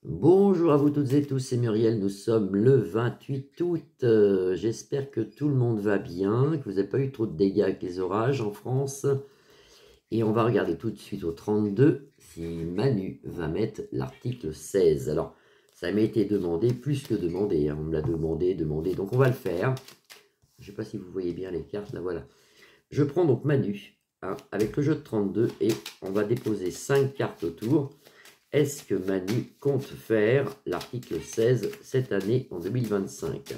Bonjour à vous toutes et tous, c'est Muriel, nous sommes le 28 août. J'espère que tout le monde va bien, que vous n'avez pas eu trop de dégâts avec les orages en France. Et on va regarder tout de suite au 32 si Manu va mettre l'article 16. Alors, ça m'a été demandé, plus que demandé, hein. On me l'a demandé, donc on va le faire. Je ne sais pas si vous voyez bien les cartes, là voilà. Je prends donc Manu, hein, avec le jeu de 32 et on va déposer 5 cartes autour. Est-ce que Manu compte faire l'article 16 cette année en 2025?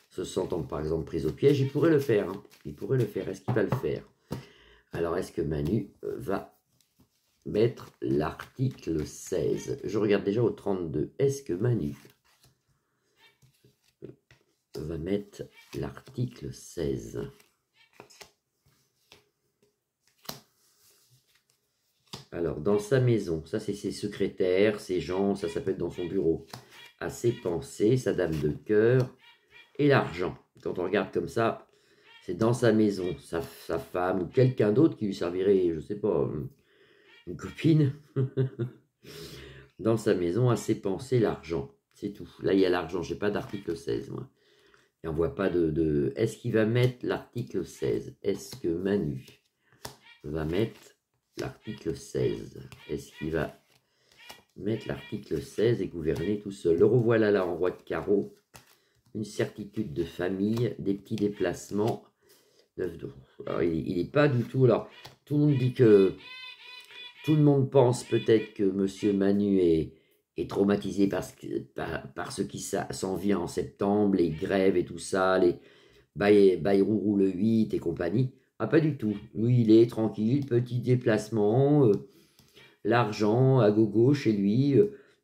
Se sentant par exemple pris au piège, il pourrait le faire. Hein. Il pourrait le faire. Est-ce qu'il va le faire? Alors, est-ce que Manu va mettre l'article 16? Je regarde déjà au 32. Est-ce que Manu va mettre l'article 16? Alors, dans sa maison, ça c'est ses secrétaires, ses gens, ça s'appelle dans son bureau. À ses pensées, sa dame de cœur et l'argent. Quand on regarde comme ça, c'est dans sa maison, sa femme ou quelqu'un d'autre qui lui servirait, je ne sais pas, une copine. Dans sa maison, à ses pensées, l'argent. C'est tout. Là, il y a l'argent. Je n'ai pas d'article 16, moi. Et on ne voit pas de... Est-ce qu'il va mettre l'article 16? Est-ce que Manu va mettre l'article 16? Est-ce qu'il va mettre l'article 16 et gouverner tout seul? Le revoilà là en roi de carreau. Une certitude de famille, des petits déplacements. Alors, il n'est pas du tout... Alors, tout le monde dit que... Tout le monde pense peut-être que Monsieur Manu est traumatisé par ce qui s'en vient en septembre, les grèves et tout ça, les Bayrou le 8 et compagnie. Ah, pas du tout. Lui, il est tranquille, petit déplacement, l'argent à gogo chez lui,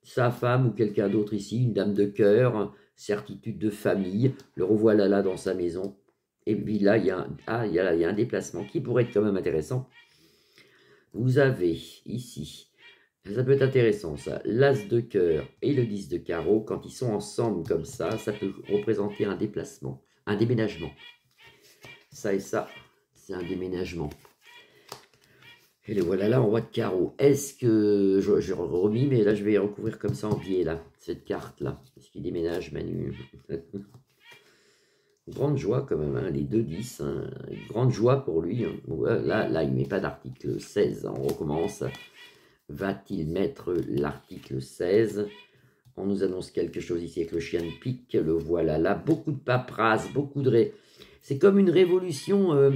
sa femme ou quelqu'un d'autre ici, une dame de cœur, certitude de famille, le revoilà là dans sa maison. Et puis là, il y a un déplacement qui pourrait être quand même intéressant. Vous avez ici, ça peut être intéressant ça, l'as de cœur et le 10 de carreau, quand ils sont ensemble comme ça peut représenter un déplacement, un déménagement. Ça et ça, c'est un déménagement. Et le voilà là en roi de carreau. Est-ce que, je remis, mais là je vais recouvrir comme ça en biais là, cette carte là. Est-ce qu'il déménage Manu? Grande joie quand même, hein, les 2-10, hein, grande joie pour lui. Hein. Là, il ne met pas d'article 16, hein, on recommence. Va-t-il mettre l'article 16? On nous annonce quelque chose ici avec le chien de pique, le voilà là, beaucoup de paperasse, beaucoup de... C'est comme une révolution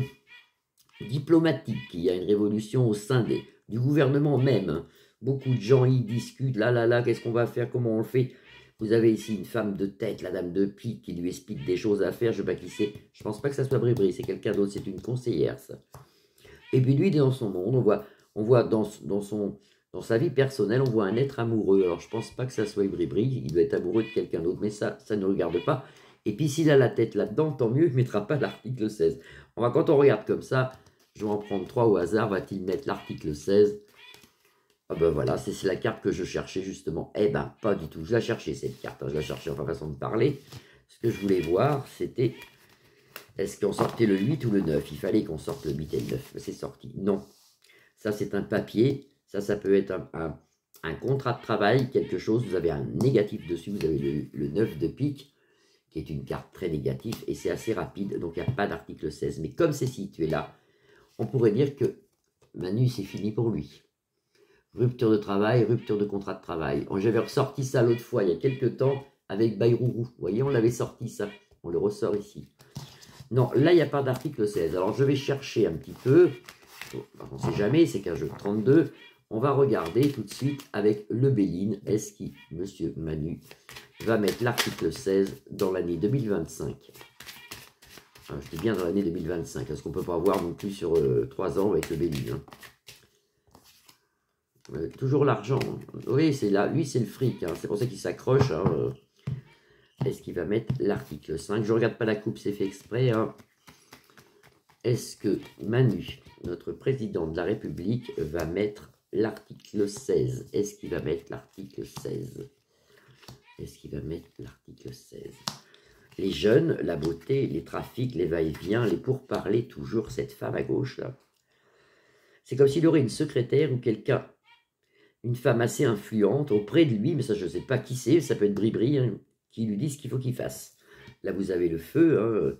diplomatique, il y a une révolution au sein du gouvernement même. Hein. Beaucoup de gens y discutent, là, qu'est-ce qu'on va faire, comment on le fait? Vous avez ici une femme de tête, la dame de pique, qui lui explique des choses à faire. Je ne sais pas qui c'est. Je pense pas que ça soit Brébry, c'est quelqu'un d'autre, c'est une conseillère, ça. Et puis lui, dans son monde, on voit dans sa vie personnelle, on voit un être amoureux. Alors je pense pas que ça soit Brébry, il doit être amoureux de quelqu'un d'autre, mais ça ne regarde pas. Et puis s'il a la tête là-dedans, tant mieux, il ne mettra pas l'article 16. Quand on regarde comme ça, je vais en prendre 3 au hasard, va-t-il mettre l'article 16? Ah ben voilà, c'est la carte que je cherchais justement. Eh ben, pas du tout. Je la cherchais cette carte, hein. Je la cherchais en façon de parler. Ce que je voulais voir, c'était est-ce qu'on sortait le 8 ou le 9? Il fallait qu'on sorte le 8 et le 9. C'est sorti. Non. Ça, c'est un papier. Ça peut être un contrat de travail, quelque chose. Vous avez un négatif dessus. Vous avez le 9 de pique, qui est une carte très négative. Et c'est assez rapide. Donc, il n'y a pas d'article 16. Mais comme c'est situé là, on pourrait dire que Manu, c'est fini pour lui. Rupture de travail, rupture de contrat de travail. J'avais ressorti ça l'autre fois, il y a quelques temps, avec Bayrou. Vous voyez, on l'avait sorti ça. On le ressort ici. Non, là, il n'y a pas d'article 16. Alors, je vais chercher un petit peu. On ne sait jamais, c'est qu'un jeu de 32. On va regarder tout de suite avec le Béline. Est-ce que Monsieur Manu va mettre l'article 16 dans l'année 2025? Enfin, je dis bien dans l'année 2025, parce qu'on ne peut pas avoir non plus sur 3 ans avec le Béline. Hein. Toujours l'argent. Oui, c'est là. Lui, c'est le fric. Hein. C'est pour ça qu'il s'accroche. Hein. Est-ce qu'il va mettre l'article 5? Je ne regarde pas la coupe, c'est fait exprès. Hein. Est-ce que Manu, notre président de la République, va mettre l'article 16? Est-ce qu'il va mettre l'article 16? Est-ce qu'il va mettre l'article 16? Les jeunes, la beauté, les trafics, les va-et-vient, les pourparlers, toujours cette femme à gauche là. C'est comme s'il aurait une secrétaire ou quelqu'un une femme assez influente auprès de lui, mais ça je ne sais pas qui c'est, ça peut être Bribri, hein, qui lui dit ce qu'il faut qu'il fasse. Là vous avez le feu, hein,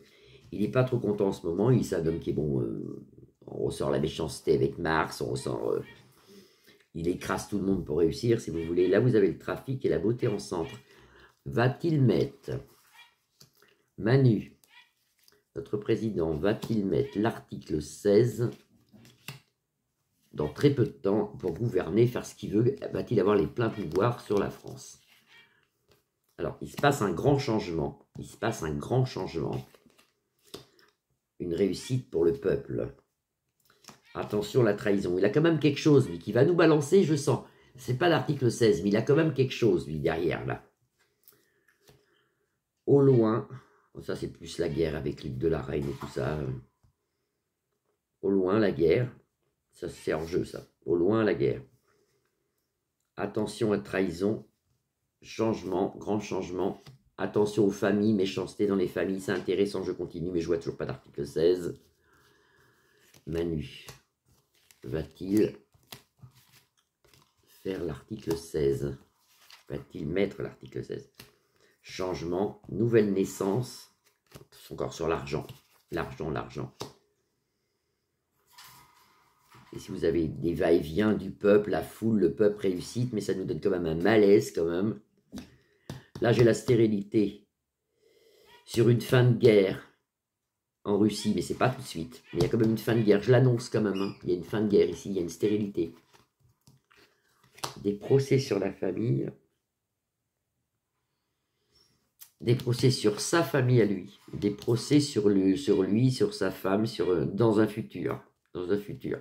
il n'est pas trop content en ce moment, il c'est un homme qui est bon, on ressort la méchanceté avec Mars, on ressort, il écrase tout le monde pour réussir si vous voulez. Là vous avez le trafic et la beauté en centre. Va-t-il mettre, Manu, notre président, va-t-il mettre l'article 16 dans très peu de temps pour gouverner, faire ce qu'il veut? Va-t-il avoir les pleins pouvoirs sur la France? Alors, il se passe un grand changement. Il se passe un grand changement. Une réussite pour le peuple. Attention, la trahison. Il a quand même quelque chose, lui, qui va nous balancer, je sens. C'est pas l'article 16, mais il a quand même quelque chose, lui, derrière, là. Au loin, ça c'est plus la guerre avec l'île de la Reine et tout ça. Au loin, la guerre. Ça, c'est hors jeu, ça. Au loin, la guerre. Attention à trahison. Changement, grand changement. Attention aux familles, méchanceté dans les familles. C'est intéressant, je continue, mais je vois toujours pas d'article 16. Manu, va-t-il faire l'article 16? Va-t-il mettre l'article 16? Changement, nouvelle naissance. Encore sur l'argent. L'argent, l'argent. Et si vous avez des va-et-vient du peuple, la foule, le peuple réussite, mais ça nous donne quand même un malaise quand même. Là, j'ai la stérilité sur une fin de guerre en Russie, mais c'est pas tout de suite. Mais il y a quand même une fin de guerre, je l'annonce quand même. Hein. Il y a une fin de guerre ici, il y a une stérilité. Des procès sur la famille. Des procès sur sa famille à lui. Des procès sur lui, sur sa femme, dans un futur. Dans un futur.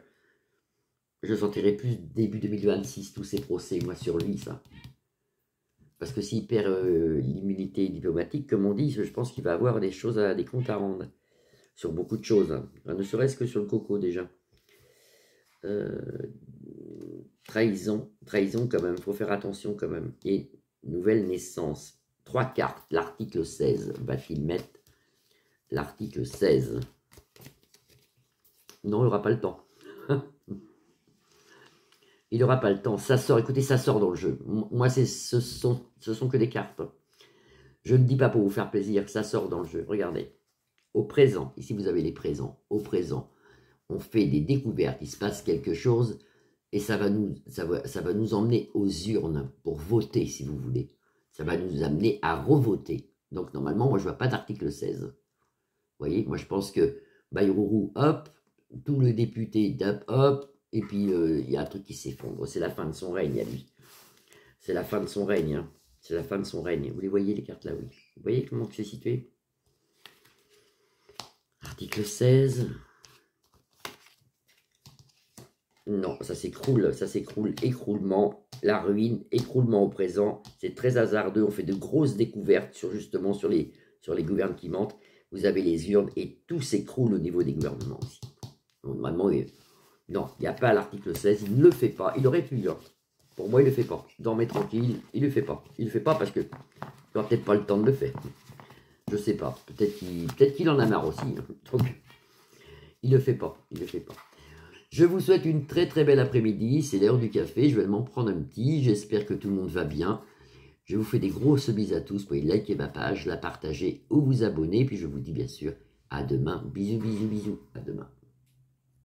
Je sentirai plus début 2026, tous ces procès, moi, sur lui, ça. Parce que s'il perd l'immunité diplomatique, comme on dit, je pense qu'il va avoir des comptes à rendre. Sur beaucoup de choses. Hein. Ne serait-ce que sur le coco, déjà. Trahison quand même, il faut faire attention quand même. Et nouvelle naissance. 3 cartes, l'article 16. Va-t-il mettre l'article 16? Non, il n'aura pas le temps. Il n'aura pas le temps. Ça sort, écoutez, ça sort dans le jeu. Moi, ce sont que des cartes. Je ne dis pas pour vous faire plaisir, ça sort dans le jeu. Regardez. Au présent, ici vous avez les présents. Au présent, on fait des découvertes, il se passe quelque chose et ça va nous emmener aux urnes pour voter, si vous voulez. Ça va nous amener à revoter. Donc normalement, moi je ne vois pas d'article 16. Vous voyez, moi je pense que Bayrou, hop, tout le député, hop, et puis il y a un truc qui s'effondre. C'est la fin de son règne à lui. C'est la fin de son règne. Hein. C'est la fin de son règne. Vous les voyez les cartes là, oui. Vous voyez comment c'est situé? Article 16. Non, ça s'écroule, écroulement, la ruine, écroulement au présent. C'est très hasardeux, on fait de grosses découvertes justement sur les gouvernements qui mentent. Vous avez les urnes et tout s'écroule au niveau des gouvernements aussi. Normalement, non, il n'y a pas l'article 16, il ne le fait pas. Il aurait pu, hein. Pour moi, il ne le fait pas. Dormez tranquille, il ne le fait pas. Il ne le fait pas parce que il n'aura peut-être pas le temps de le faire. Je sais pas, peut-être qu'il en a marre aussi. Hein. Donc, il ne le fait pas, il ne le fait pas. Je vous souhaite une très très belle après-midi. C'est l'heure du café, je vais m'en prendre un petit. J'espère que tout le monde va bien. Je vous fais des grosses bises à tous. Vous pouvez liker ma page, la partager ou vous abonner. Puis je vous dis bien sûr à demain. Bisous, bisous, bisous. À demain.